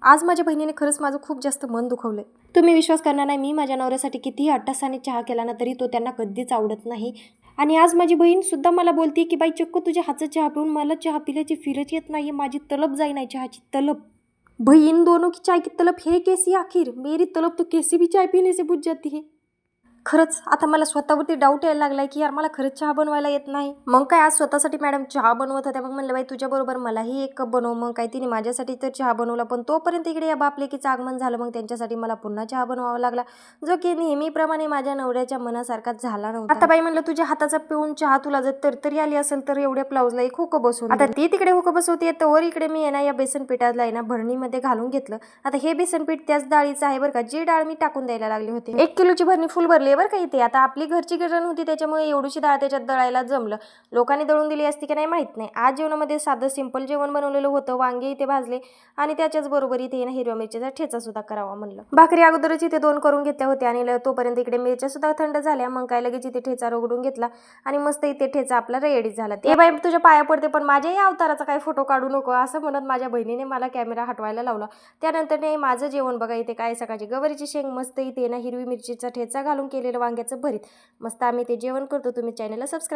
आज माझ्या बहिणीने खरंच माझं खूप जास्त मन दुखवलंय. तुम्ही विश्वास करणार नाही, मी माझ्या नवऱ्यासाठी कितीही अट्टासाने चहा केला ना तरी तो त्यांना कधीच आवडत नाही. आणि आज माझी बहीण सुद्धा मला बोलते की बाई चक्क तुझ्या हातचा चहा पिऊन मला चहा पिल्याची फिरच येत नाही, माझी तलब जाई नाही चहाची तलब. बहीण दोनों की चाय की तलब है कैसी आखिर, मेरी तलब तो कैसी भी चाय पीने से बुझ जाती है. खरंच आता मला स्वतःवरती डाऊट यायला लागलाय की यार मला खरंच चहा बनवायला येत नाही. मग काय आज स्वतःसाठी मॅडम चहा बनवत होत्या. मग म्हणलं बाई तुझ्याबरोबर मलाही एक कप बनव. मग काय तिने माझ्यासाठी तर चहा बनवला, पण तोपर्यंत इकडे या बापलेकीचं आगमन झालं. मग त्यांच्यासाठी मला पुन्हा चहा बनवावा लागला, जो की नेहमीप्रमाणे माझ्या नवऱ्याच्या मनासारखाच झाला नव्हता. आता बाई म्हणलं तुझ्या हाताचा पिऊन चहा तुला जर तरतरी आली असेल तर एवढ्या ब्लाऊजला एक हुक बसवून. आता ती तिकडे हुक बसवते तर इकडे मी ना या बेसन पिठाला आहे ना भरणीमध्ये घालून घेतलं. आता हे बेसन पीठ त्याच डाळीचं आहे बरं का, जी डाळ मी टाकून द्यायला लागली होती. 1 किलोची भरणी फुल भरली बरं का इथे. आता आपली घरची गिरण होती त्याच्यामुळे एवढीशी डाळ त्याच्यात दळायला जमलं. लोकांनी दळून दिली असती की नाही माहित नाही. आज जेवणामध्ये साधं सिंपल जेवण बनवलेलं होतं. वांगे इथे भाजले आणि त्याच्याच बरोबर इथे ना हिरव्या मिरच्याचा ठेचा सुद्धा करावा म्हणलं. भाकरी अगोदरच इथे 2 करून घेतल्या होत्या आणि तोपर्यंत इकडे मिरच्या सुद्धा थंड झाल्या. मग काय लगेच इथे ठेचा रगडून घेतला आणि मस्त इथे ठेचा आपला रेडी झाला. ते बाई तुझ्या पाया पडते पण माझ्याही अवताराचा काही फोटो काढू नको असं म्हणत माझ्या बहिणीने मला कॅमेरा हटवायला लावला. त्यानंतर नाही माझं जेवण बघा इथे काय सकाळची गवारीची शेंग मस्त इथे ना हिरवी मिरचीचा ठेचा घालून केलेलं वांग्याचं भरीत. मस्त आम्ही ते जेवण करतो. तुम्ही चॅनलला सबस्क्राईब